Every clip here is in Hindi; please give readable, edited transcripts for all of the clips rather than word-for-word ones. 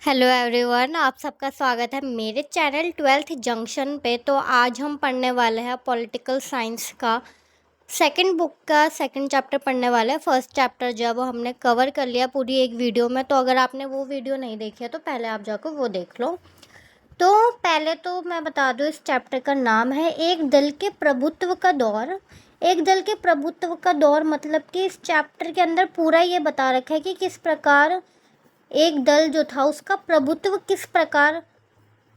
हेलो एवरीवन, आप सबका स्वागत है मेरे चैनल ट्वेल्थ जंक्शन पे। तो आज हम पढ़ने वाले हैं पॉलिटिकल साइंस का सेकंड बुक का सेकंड चैप्टर पढ़ने वाले हैं। फर्स्ट चैप्टर जब हमने कवर कर लिया पूरी एक वीडियो में, तो अगर आपने वो वीडियो नहीं देखी है तो पहले आप जाकर वो देख लो। तो पहले तो मैं बता दूँ, इस चैप्टर का नाम है एक दल के प्रभुत्व का दौर। एक दल के प्रभुत्व का दौर मतलब कि इस चैप्टर के अंदर पूरा ये बता रखा है कि किस प्रकार एक दल जो था उसका प्रभुत्व किस प्रकार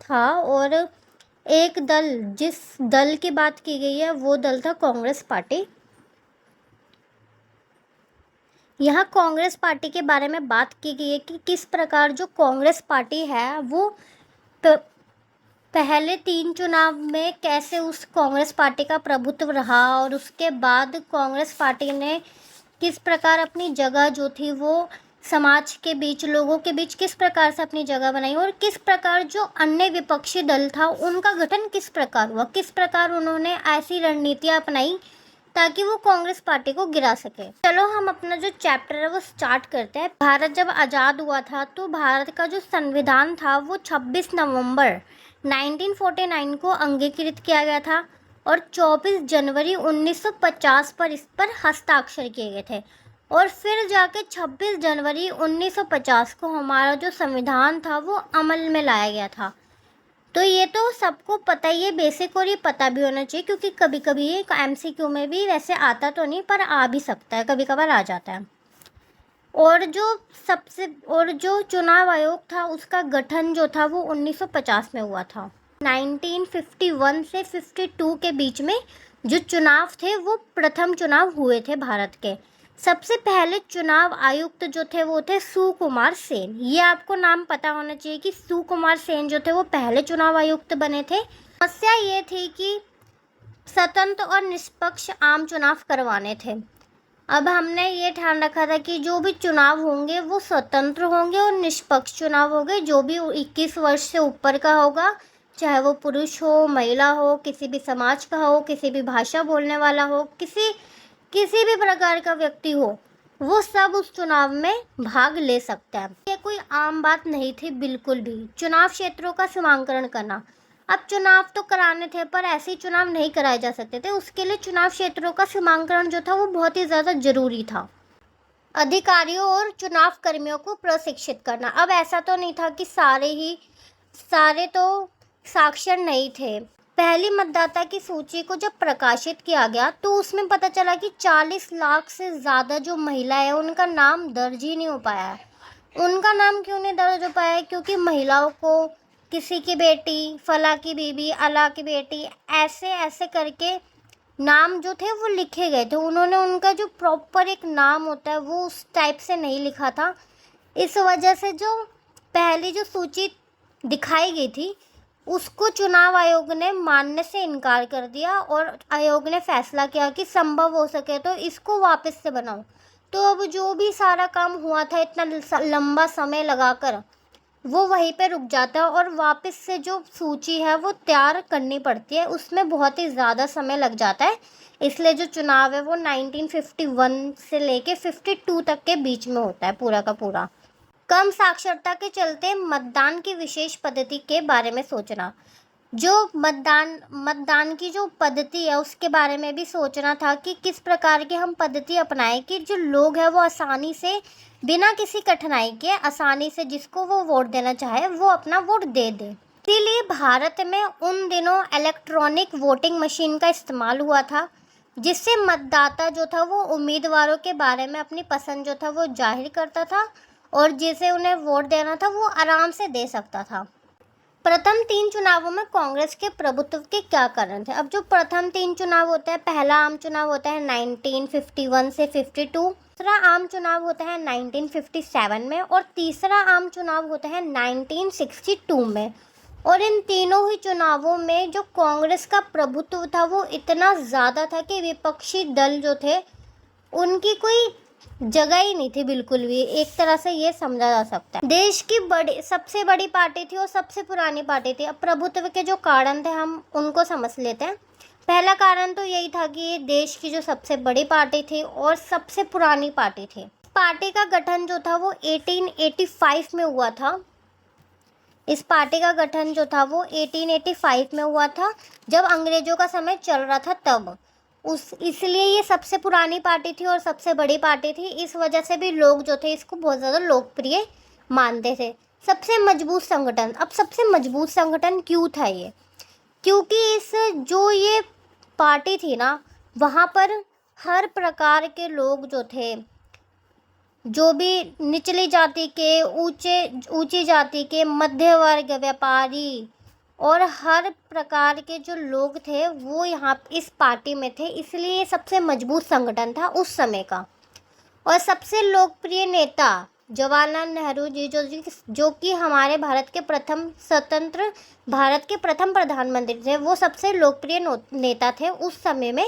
था। और एक दल, जिस दल की बात की गई है वो दल था कांग्रेस पार्टी। यहाँ कांग्रेस पार्टी के बारे में बात की गई है कि किस प्रकार जो कांग्रेस पार्टी है वो पहले 3 चुनाव में कैसे उस कांग्रेस पार्टी का प्रभुत्व रहा, और उसके बाद कांग्रेस पार्टी ने किस प्रकार अपनी जगह जो थी वो समाज के बीच, लोगों के बीच किस प्रकार से अपनी जगह बनाई, और किस प्रकार जो अन्य विपक्षी दल था उनका गठन किस प्रकार हुआ, किस प्रकार उन्होंने ऐसी रणनीतियां अपनाई ताकि वो कांग्रेस पार्टी को गिरा सके। चलो हम अपना जो चैप्टर है वो स्टार्ट करते हैं। भारत जब आज़ाद हुआ था तो भारत का जो संविधान था वो 26 नवंबर 1949 को अंगीकृत किया गया था और 24 जनवरी 1950 पर इस पर हस्ताक्षर किए गए थे। और फिर जाके 26 जनवरी 1950 को हमारा जो संविधान था वो अमल में लाया गया था। तो ये तो सबको पता ही है बेसिक, और ये पता भी होना चाहिए क्योंकि कभी कभी ये एमसीक्यू में भी वैसे आता तो नहीं पर आ भी सकता है, कभी कभार आ जाता है। और जो चुनाव आयोग था उसका गठन जो था वो 1950 में हुआ था। 1951 से 52 के बीच में जो चुनाव थे वो प्रथम चुनाव हुए थे भारत के। सबसे पहले चुनाव आयुक्त जो थे वो थे सुकुमार सेन। ये आपको नाम पता होना चाहिए कि सुकुमार सेन जो थे वो पहले चुनाव आयुक्त बने थे। समस्या ये थी कि स्वतंत्र और निष्पक्ष आम चुनाव करवाने थे। अब हमने ये ध्यान रखा था कि जो भी चुनाव होंगे वो स्वतंत्र होंगे और निष्पक्ष चुनाव होंगे। जो भी 21 वर्ष से ऊपर का होगा, चाहे वो पुरुष हो, महिला हो, किसी भी समाज का हो, किसी भी भाषा बोलने वाला हो, किसी भी प्रकार का व्यक्ति हो, वो सब उस चुनाव में भाग ले सकता है। ये कोई आम बात नहीं थी बिल्कुल भी। चुनाव क्षेत्रों का सीमांकन करना, अब चुनाव तो कराने थे पर ऐसे ही चुनाव नहीं कराए जा सकते थे, उसके लिए चुनाव क्षेत्रों का सीमांकन जो था वो बहुत ही ज़्यादा जरूरी था। अधिकारियों और चुनाव कर्मियों को प्रशिक्षित करना, अब ऐसा तो नहीं था कि सारे तो साक्षर नहीं थे। पहली मतदाता की सूची को जब प्रकाशित किया गया तो उसमें पता चला कि 40 लाख से ज़्यादा जो महिलाएं हैं उनका नाम दर्ज ही नहीं हो पाया है। उनका नाम क्यों नहीं दर्ज हो पाया है? क्योंकि महिलाओं को किसी की बेटी, फला की बीबी, अला की बेटी, ऐसे ऐसे करके नाम जो थे वो लिखे गए थे। उन्होंने उनका जो प्रॉपर एक नाम होता है वो उस टाइप से नहीं लिखा था। इस वजह से जो पहली जो सूची दिखाई गई थी उसको चुनाव आयोग ने मानने से इनकार कर दिया और आयोग ने फैसला किया कि संभव हो सके तो इसको वापस से बनाओ। तो अब जो भी सारा काम हुआ था इतना लंबा समय लगाकर, वो वहीं पे रुक जाता है और वापस से जो सूची है वो तैयार करनी पड़ती है, उसमें बहुत ही ज़्यादा समय लग जाता है। इसलिए जो चुनाव है वो 1951 से लेके 52 तक के बीच में होता है पूरा का पूरा। कम साक्षरता के चलते मतदान की विशेष पद्धति के बारे में सोचना, जो मतदान की जो पद्धति है उसके बारे में भी सोचना था कि किस प्रकार की हम पद्धति अपनाएं कि जो लोग हैं वो आसानी से, बिना किसी कठिनाई के, आसानी से जिसको वो वोट देना चाहे वो अपना वोट दे दे। इसीलिए भारत में उन दिनों इलेक्ट्रॉनिक वोटिंग मशीन का इस्तेमाल हुआ था, जिससे मतदाता जो था वो उम्मीदवारों के बारे में अपनी पसंद जो था वो जाहिर करता था और जिसे उन्हें वोट देना था वो आराम से दे सकता था। प्रथम 3 चुनावों में कांग्रेस के प्रभुत्व के क्या कारण थे? अब जो प्रथम 3 चुनाव होते हैं, पहला आम चुनाव होता है 1951 से 52, दूसरा आम चुनाव होता है 1957 में और तीसरा आम चुनाव होता है 1962 में। और इन तीनों ही चुनावों में जो कांग्रेस का प्रभुत्व था वो इतना ज़्यादा था कि विपक्षी दल जो थे उनकी कोई जगह ही नहीं थी बिल्कुल भी। एक तरह से ये समझा जा सकता है। देश की सबसे बड़ी पार्टी थी और सबसे पुरानी पार्टी थी। अब प्रभुत्व के जो कारण थे हम उनको समझ लेते हैं। पहला कारण तो यही था कि ये देश की जो सबसे बड़ी पार्टी थी और सबसे पुरानी पार्टी थी। पार्टी का गठन जो था वो 1885 में हुआ था इस पार्टी का गठन जो था वो 1885 में हुआ था, जब अंग्रेजों का समय चल रहा था तब। इसलिए ये सबसे पुरानी पार्टी थी और सबसे बड़ी पार्टी थी। इस वजह से भी लोग जो थे इसको बहुत ज़्यादा लोकप्रिय मानते थे। सबसे मजबूत संगठन, अब सबसे मजबूत संगठन क्यों था ये? क्योंकि इस जो ये पार्टी थी ना, वहाँ पर हर प्रकार के लोग जो थे, जो भी निचली जाति के, ऊंची जाति के, मध्य वर्ग, व्यापारी और हर प्रकार के जो लोग थे वो यहाँ इस पार्टी में थे। इसलिए ये सबसे मजबूत संगठन था उस समय का। और सबसे लोकप्रिय नेता जवाहरलाल नेहरू जी, जो कि हमारे भारत के प्रथम स्वतंत्र भारत के प्रथम प्रधानमंत्री थे, वो सबसे लोकप्रिय नेता थे उस समय में,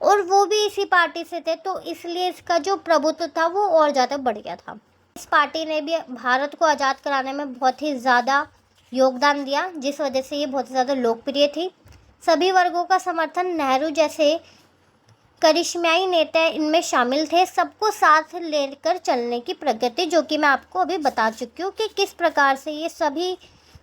और वो भी इसी पार्टी से थे, तो इसलिए इसका जो प्रभुत्व था वो और ज़्यादा बढ़ गया था। इस पार्टी ने भी भारत को आज़ाद कराने में बहुत ही ज़्यादा योगदान दिया, जिस वजह से ये बहुत ज़्यादा लोकप्रिय थी। सभी वर्गों का समर्थन, नेहरू जैसे करिश्माई नेता इनमें शामिल थे। सबको साथ लेकर चलने की प्रगति, जो कि मैं आपको अभी बता चुकी हूँ कि किस प्रकार से ये सभी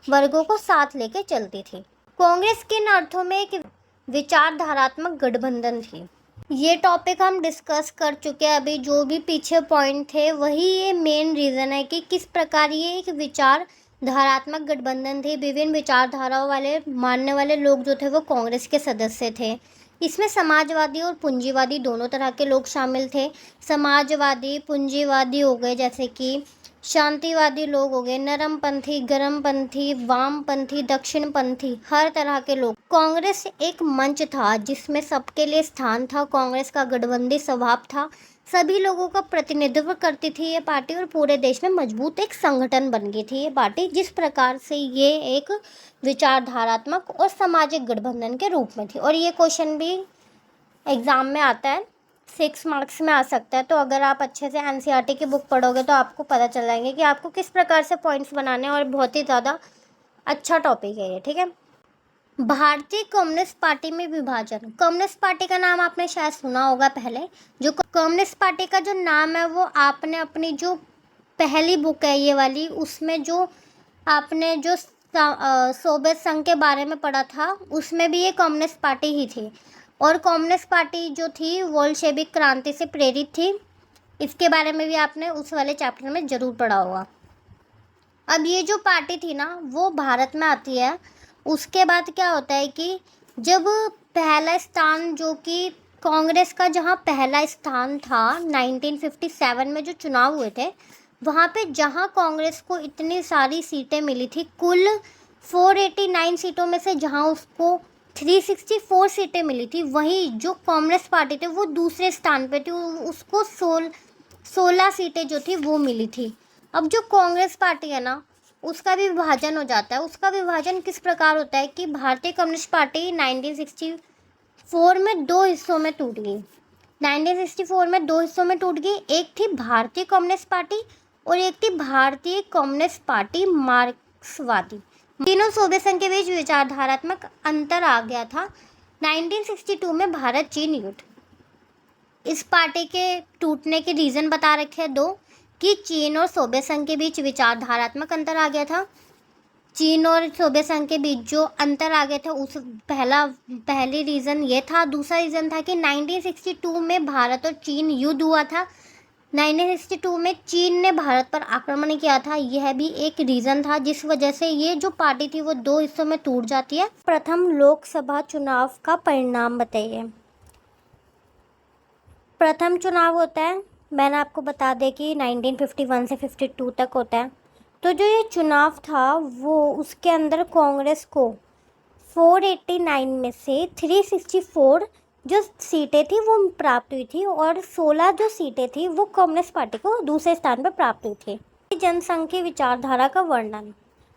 वर्गों को साथ लेकर चलती थी। कांग्रेस किन अर्थों में एक विचारधारात्मक गठबंधन थी, ये टॉपिक हम डिस्कस कर चुके हैं अभी। जो भी पीछे पॉइंट थे वही ये मेन रीज़न है कि किस प्रकार ये एक विचारधारात्मक गठबंधन थी। विभिन्न विचारधाराओं वाले मानने वाले लोग जो थे वो कांग्रेस के सदस्य थे। इसमें समाजवादी और पूंजीवादी दोनों तरह के लोग शामिल थे। समाजवादी, पूंजीवादी हो गए, जैसे कि शांतिवादी लोग हो गए, नरमपंथी, गरमपंथी, वामपंथी, दक्षिणपंथी, हर तरह के लोग। कांग्रेस एक मंच था जिसमें सबके लिए स्थान था। कांग्रेस का गठबंधी स्वभाव था, सभी लोगों का प्रतिनिधित्व करती थी ये पार्टी, और पूरे देश में मजबूत एक संगठन बन गई थी ये पार्टी, जिस प्रकार से ये एक विचारधारात्मक और सामाजिक गठबंधन के रूप में थी। और ये क्वेश्चन भी एग्ज़ाम में आता है, 6 मार्क्स में आ सकता है। तो अगर आप अच्छे से एनसीईआरटी की बुक पढ़ोगे तो आपको पता चल जाएंगे कि आपको किस प्रकार से पॉइंट्स बनाने हैं, और बहुत ही ज़्यादा अच्छा टॉपिक है ये, ठीक है। भारतीय कम्युनिस्ट पार्टी में विभाजन। कम्युनिस्ट पार्टी का नाम आपने शायद सुना होगा पहले। जो कम्युनिस्ट पार्टी का जो नाम है वो आपने अपनी जो पहली बुक है ये वाली, उसमें जो आपने जो सोवियत संघ के बारे में पढ़ा था उसमें भी ये कम्युनिस्ट पार्टी ही थी। और कम्युनिस्ट पार्टी जो थी बोल्शेविक क्रांति से प्रेरित थी। इसके बारे में भी आपने उस वाले चैप्टर में ज़रूर पढ़ा होगा। अब ये जो पार्टी थी ना वो भारत में आती है। उसके बाद क्या होता है कि जब पहला स्थान, जो कि कांग्रेस का जहाँ पहला स्थान था 1957 में जो चुनाव हुए थे, वहाँ पे जहाँ कांग्रेस को इतनी सारी सीटें मिली थी, कुल 489 सीटों में से जहाँ उसको 364 सीटें मिली थी, वहीं जो कांग्रेस पार्टी थी वो दूसरे स्थान पे थी, उसको 16 सीटें जो थी वो मिली थी। अब जो कांग्रेस पार्टी है ना, उसका भी विभाजन हो जाता है। उसका विभाजन किस प्रकार होता है कि भारतीय कम्युनिस्ट पार्टी 1964 में दो हिस्सों में टूट गई। 1964 में दो हिस्सों में टूट गई। एक थी भारतीय कम्युनिस्ट पार्टी और एक थी भारतीय कम्युनिस्ट पार्टी मार्क्सवादी। तीनों सोवियत संघ के बीच विचारधारात्मक अंतर आ गया था 1962 में भारत चीन युद्ध। इस पार्टी के टूटने के रीज़न बता रखे हैं दो, कि चीन और सोवियत संघ के बीच विचारधारात्मक अंतर आ गया था। चीन और सोवियत संघ के बीच जो अंतर आ गया था, उस पहली रीज़न ये था। दूसरा रीज़न था कि 1962 में भारत और चीन युद्ध हुआ था। 1962 में चीन ने भारत पर आक्रमण किया था, यह भी एक रीज़न था जिस वजह से ये जो पार्टी थी वो दो हिस्सों में टूट जाती है। प्रथम लोकसभा चुनाव का परिणाम बताइए। प्रथम चुनाव होता है, मैंने आपको बता दें कि 1951 से 52 तक होता है। तो जो ये चुनाव था वो उसके अंदर कांग्रेस को 489 में से 364 जो सीटें थी वो प्राप्त हुई थी, और 16 जो सीटें थी वो कम्युनिस्ट पार्टी को दूसरे स्थान पर प्राप्त हुई थी। जनसंघ की विचारधारा का वर्णन।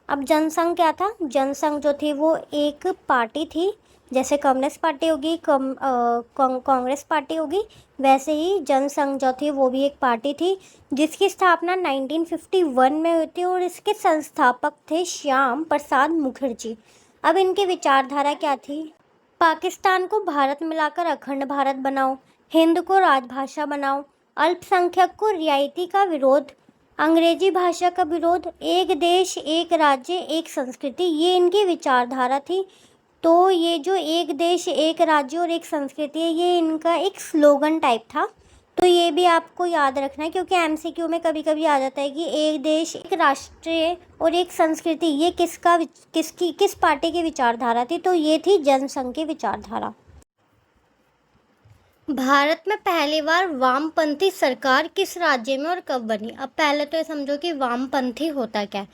अब जनसंघ क्या था? जनसंघ जो थी वो एक पार्टी थी, जैसे कम्युनिस्ट पार्टी होगी, कांग्रेस पार्टी होगी, वैसे ही जनसंघ जो थी वो भी एक पार्टी थी जिसकी स्थापना 1951 में हुई थी, और इसके संस्थापक थे श्याम प्रसाद मुखर्जी। अब इनकी विचारधारा क्या थी? पाकिस्तान को भारत मिलाकर अखंड भारत बनाओ, हिंद को राजभाषा बनाओ, अल्पसंख्यक को रियायती का विरोध अंग्रेजी भाषा का विरोध, एक देश एक राज्य एक संस्कृति, ये इनकी विचारधारा थी। तो ये जो एक देश एक राज्य और एक संस्कृति है, ये इनका एक स्लोगन टाइप था। तो ये भी आपको याद रखना है, क्योंकि एमसीक्यू में कभी कभी आ जाता है कि एक देश एक राष्ट्र और एक संस्कृति, ये किस पार्टी की विचारधारा थी। तो ये थी जनसंघ की विचारधारा। भारत में पहली बार वामपंथी सरकार किस राज्य में और कब बनी? अब पहले तो ये समझो कि वामपंथी होता क्या है।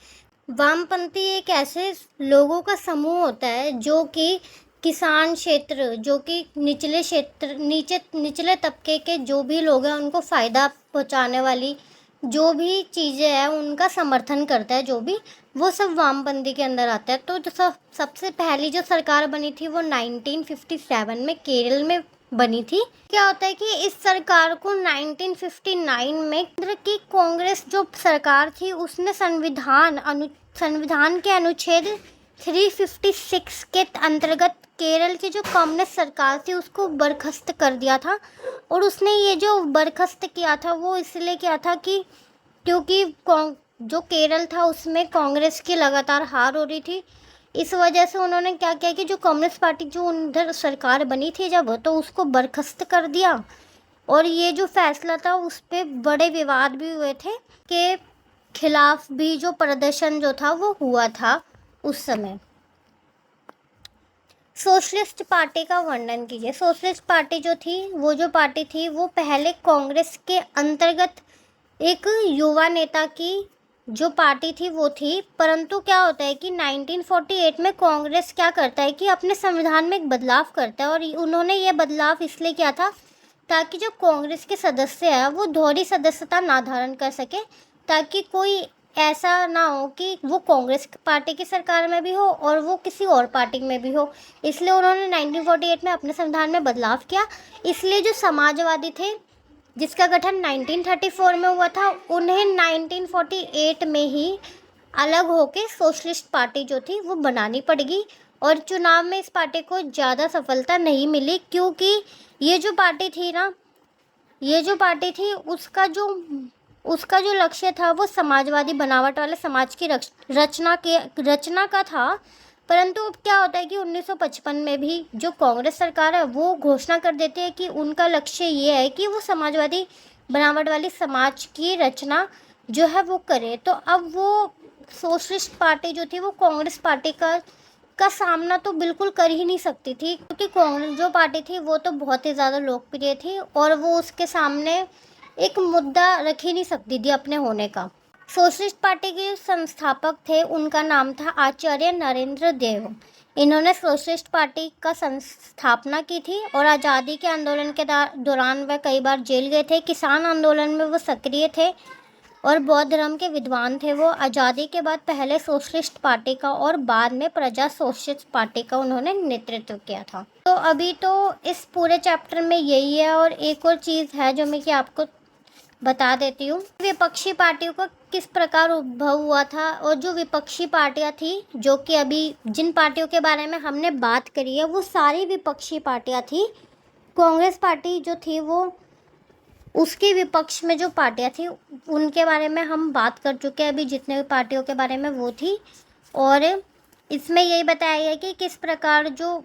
वामपंथी एक ऐसे लोगों का समूह होता है जो कि किसान क्षेत्र, जो कि निचले तबके के जो भी लोग हैं उनको फ़ायदा पहुंचाने वाली जो भी चीज़ें हैं उनका समर्थन करता है, जो भी वो सब वामपंथी के अंदर आता है। तो जो सबसे पहली जो सरकार बनी थी वो 1957 में केरल में बनी थी। क्या होता है कि इस सरकार को 1959 में केंद्र की कांग्रेस जो सरकार थी उसने संविधान के अनुच्छेद 356 के अंतर्गत केरल की जो कम्युनिस्ट सरकार थी उसको बर्खास्त कर दिया था। और उसने ये जो बर्खास्त किया था वो इसलिए किया था कि क्योंकि जो केरल था उसमें कांग्रेस की लगातार हार हो रही थी। इस वजह से उन्होंने क्या किया कि जो कम्युनिस्ट पार्टी जो उधर सरकार बनी थी जब, तो उसको बर्खास्त कर दिया। और ये जो फैसला था उस पर बड़े विवाद भी हुए थे के खिलाफ भी जो प्रदर्शन जो था वो हुआ था उस समय। सोशलिस्ट पार्टी का वर्णन कीजिए। सोशलिस्ट पार्टी जो थी वो पहले कांग्रेस के अंतर्गत एक युवा नेता की जो पार्टी थी वो थी। परंतु क्या होता है कि 1948 में कांग्रेस क्या करता है कि अपने संविधान में एक बदलाव करता है। और उन्होंने ये बदलाव इसलिए किया था ताकि जो कांग्रेस के सदस्य हैं वो दोहरी सदस्यता ना धारण कर सके, ताकि कोई ऐसा ना हो कि वो कांग्रेस पार्टी की सरकार में भी हो और वो किसी और पार्टी में भी हो। इसलिए उन्होंने 1948 में अपने संविधान में बदलाव किया। इसलिए जो समाजवादी थे जिसका गठन 1934 में हुआ था, उन्हें 1948 में ही अलग होके सोशलिस्ट पार्टी जो थी वो बनानी पड़ेगी। और चुनाव में इस पार्टी को ज़्यादा सफलता नहीं मिली, क्योंकि ये जो पार्टी थी उसका जो लक्ष्य था वो समाजवादी बनावट वाले समाज की रचना का था। परंतु अब क्या होता है कि 1955 में भी जो कांग्रेस सरकार है वो घोषणा कर देती है कि उनका लक्ष्य ये है कि वो समाजवादी बनावट वाली समाज की रचना जो है वो करे। तो अब वो सोशलिस्ट पार्टी जो थी वो कांग्रेस पार्टी का सामना तो बिल्कुल कर ही नहीं सकती थी, क्योंकि कांग्रेस जो पार्टी थी वो तो बहुत ही ज़्यादा लोकप्रिय थी और वो उसके सामने एक मुद्दा रख ही नहीं सकती थी अपने होने का। सोशलिस्ट पार्टी के संस्थापक थे, उनका नाम था आचार्य नरेंद्र देव। इन्होंने सोशलिस्ट पार्टी का स्थापना की थी और आज़ादी के आंदोलन के दौरान वह कई बार जेल गए थे। किसान आंदोलन में वो सक्रिय थे और बौद्ध धर्म के विद्वान थे। वो आज़ादी के बाद पहले सोशलिस्ट पार्टी का और बाद में प्रजा सोशलिस्ट पार्टी का उन्होंने नेतृत्व किया था। तो अभी तो इस पूरे चैप्टर में यही है। और एक और चीज़ है जो मैं कि आपको बता देती हूँ, विपक्षी पार्टियों का किस प्रकार उद्भव हुआ था। और जो विपक्षी पार्टियाँ थी, जो कि अभी जिन पार्टियों के बारे में हमने बात करी है वो सारी विपक्षी पार्टियाँ थी। कांग्रेस पार्टी जो थी वो उसके विपक्ष में जो पार्टियाँ थी उनके बारे में हम बात कर चुके हैं अभी, जितने भी पार्टियों के बारे में वो थी। और इसमें यही बताया गया कि किस प्रकार जो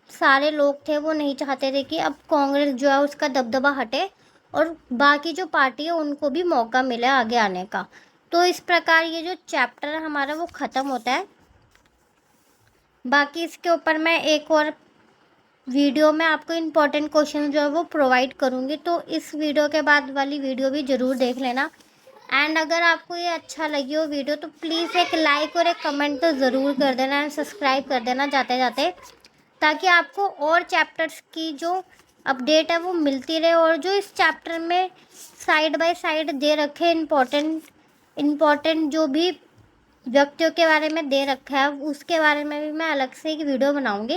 सारे लोग थे वो नहीं चाहते थे कि अब कांग्रेस जो है उसका दबदबा हटे और बाकी जो पार्टी है उनको भी मौका मिले आगे आने का। तो इस प्रकार ये जो चैप्टर है हमारा वो ख़त्म होता है। बाकी इसके ऊपर मैं एक और वीडियो में आपको इम्पोर्टेंट क्वेश्चन जो है वो प्रोवाइड करूँगी, तो इस वीडियो के बाद वाली वीडियो भी ज़रूर देख लेना। एंड अगर आपको ये अच्छा लगी हो वीडियो तो प्लीज़ एक लाइक और एक कमेंट तो ज़रूर कर देना एंड सब्सक्राइब कर देना जाते जाते, ताकि आपको और चैप्टर्स की जो अपडेट है वो मिलती रहे। और जो इस चैप्टर में साइड बाय साइड दे रखे इम्पोर्टेंट जो भी व्यक्तियों के बारे में दे रखा है उसके बारे में भी मैं अलग से एक वीडियो बनाऊंगी।